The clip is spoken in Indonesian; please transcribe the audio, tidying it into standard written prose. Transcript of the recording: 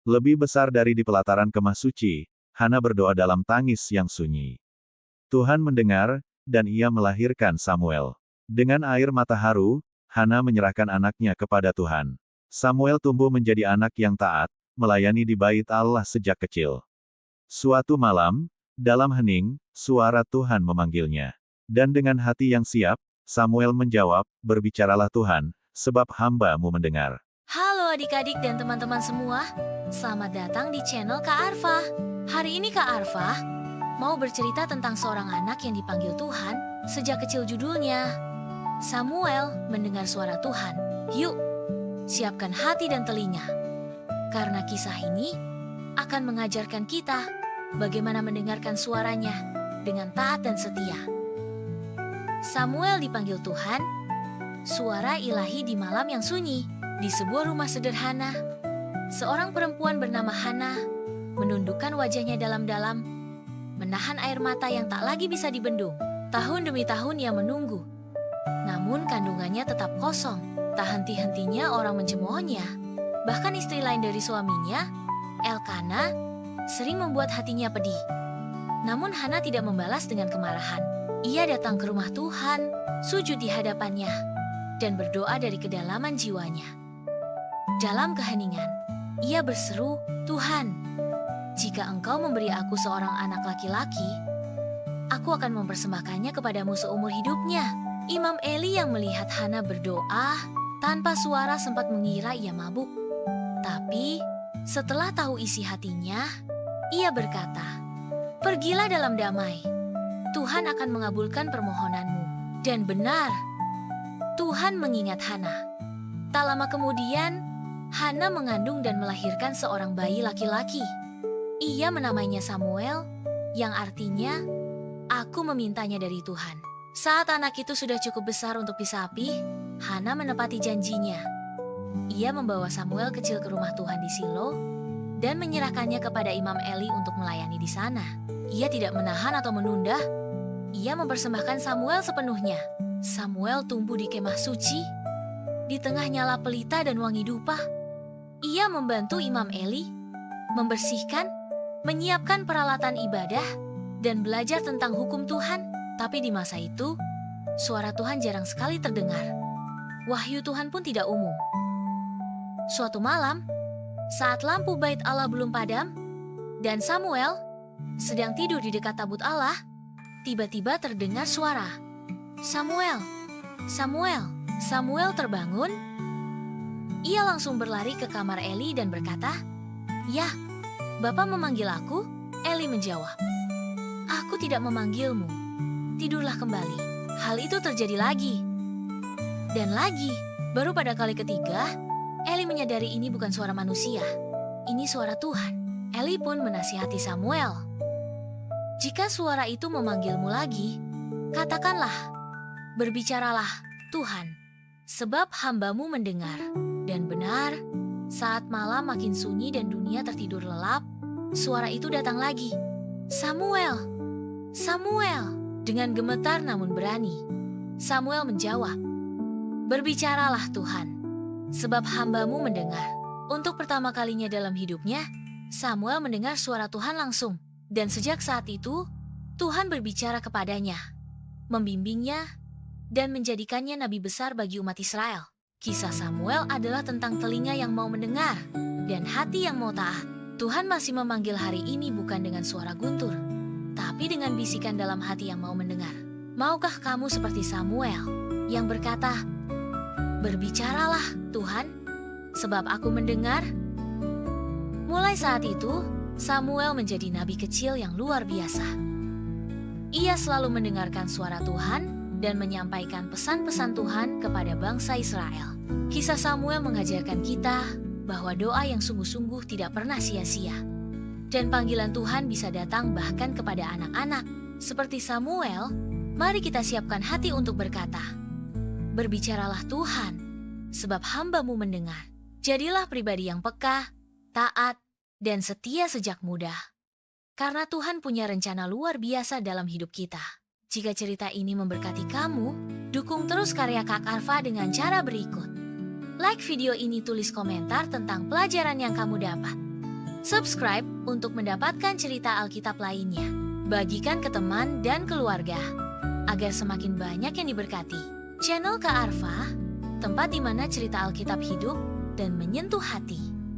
Lebih besar dari di pelataran kemah suci, Hana berdoa dalam tangis yang sunyi. Tuhan mendengar, dan ia melahirkan Samuel. Dengan air mata haru, Hana menyerahkan anaknya kepada Tuhan. Samuel tumbuh menjadi anak yang taat, melayani di bait Allah sejak kecil. Suatu malam, dalam hening, suara Tuhan memanggilnya. Dan dengan hati yang siap, Samuel menjawab, "Berbicaralah Tuhan, sebab hamba-Mu mendengar." Halo adik-adik dan teman-teman semua, selamat datang di channel Kak Arfa. Hari ini Kak Arfa mau bercerita tentang seorang anak yang dipanggil Tuhan sejak kecil. Judulnya Samuel mendengar suara Tuhan. Yuk, siapkan hati dan telinga, karena kisah ini akan mengajarkan kita bagaimana mendengarkan suaranya dengan taat dan setia. Samuel dipanggil Tuhan, suara ilahi di malam yang sunyi. Di sebuah rumah sederhana, seorang perempuan bernama Hana menundukkan wajahnya dalam-dalam, menahan air mata yang tak lagi bisa dibendung. Tahun demi tahun ia menunggu, namun kandungannya tetap kosong. Tak henti-hentinya orang mencemoohnya. Bahkan istri lain dari suaminya, Elkana, sering membuat hatinya pedih. Namun Hana tidak membalas dengan kemarahan. Ia datang ke rumah Tuhan, sujud di hadapannya, dan berdoa dari kedalaman jiwanya. Dalam keheningan, ia berseru, "Tuhan, jika Engkau memberi aku seorang anak laki-laki, aku akan mempersembahkannya kepadamu seumur hidupnya." Imam Eli yang melihat Hana berdoa tanpa suara sempat mengira ia mabuk. Tapi setelah tahu isi hatinya, ia berkata, "Pergilah dalam damai. Tuhan akan mengabulkan permohonanmu." Dan benar, Tuhan mengingat Hana. Tak lama kemudian, Hana mengandung dan melahirkan seorang bayi laki-laki. Ia menamainya Samuel, yang artinya, "Aku memintanya dari Tuhan." Saat anak itu sudah cukup besar untuk disapi, Hana menepati janjinya. Ia membawa Samuel kecil ke rumah Tuhan di Silo dan menyerahkannya kepada Imam Eli untuk melayani di sana. Ia tidak menahan atau menunda. Ia mempersembahkan Samuel sepenuhnya. Samuel tumbuh di kemah suci, di tengah nyala pelita dan wangi dupa. Ia membantu Imam Eli membersihkan, menyiapkan peralatan ibadah, dan belajar tentang hukum Tuhan. Tapi di masa itu, suara Tuhan jarang sekali terdengar. Wahyu Tuhan pun tidak umum. Suatu malam, saat lampu bait Allah belum padam, dan Samuel sedang tidur di dekat tabut Allah, tiba-tiba terdengar suara, "Samuel, Samuel." Samuel terbangun. Ia langsung berlari ke kamar Eli dan berkata, "Ya, Bapak memanggil aku?" Eli menjawab, "Aku tidak memanggilmu. Tidurlah kembali." Hal itu terjadi lagi. Dan lagi, baru pada kali ketiga, Eli menyadari ini bukan suara manusia. Ini suara Tuhan. Eli pun menasihati Samuel, "Jika suara itu memanggilmu lagi, katakanlah, 'Berbicaralah, Tuhan, sebab hamba-Mu mendengar.'" Dan benar, saat malam makin sunyi dan dunia tertidur lelap, suara itu datang lagi. "Samuel, Samuel." Dengan gemetar namun berani, Samuel menjawab, "Berbicaralah Tuhan, sebab hamba-Mu mendengar." Untuk pertama kalinya dalam hidupnya, Samuel mendengar suara Tuhan langsung. Dan sejak saat itu, Tuhan berbicara kepadanya, membimbingnya, dan menjadikannya nabi besar bagi umat Israel. Kisah Samuel adalah tentang telinga yang mau mendengar dan hati yang mau taat. Tuhan masih memanggil hari ini bukan dengan suara guntur, tapi dengan bisikan dalam hati yang mau mendengar. Maukah kamu seperti Samuel yang berkata, "Berbicaralah Tuhan, sebab aku mendengar"? Mulai saat itu, Samuel menjadi nabi kecil yang luar biasa. Ia selalu mendengarkan suara Tuhan dan menyampaikan pesan-pesan Tuhan kepada bangsa Israel. Kisah Samuel mengajarkan kita bahwa doa yang sungguh-sungguh tidak pernah sia-sia. Dan panggilan Tuhan bisa datang bahkan kepada anak-anak. Seperti Samuel, mari kita siapkan hati untuk berkata, "Berbicaralah Tuhan, sebab hamba-Mu mendengar." Jadilah pribadi yang peka, taat, dan setia sejak muda. Karena Tuhan punya rencana luar biasa dalam hidup kita. Jika cerita ini memberkati kamu, dukung terus karya Kak Arfa dengan cara berikut. Like video ini, tulis komentar tentang pelajaran yang kamu dapat. Subscribe untuk mendapatkan cerita Alkitab lainnya. Bagikan ke teman dan keluarga, agar semakin banyak yang diberkati. Channel Kak Arfa, tempat di mana cerita Alkitab hidup dan menyentuh hati.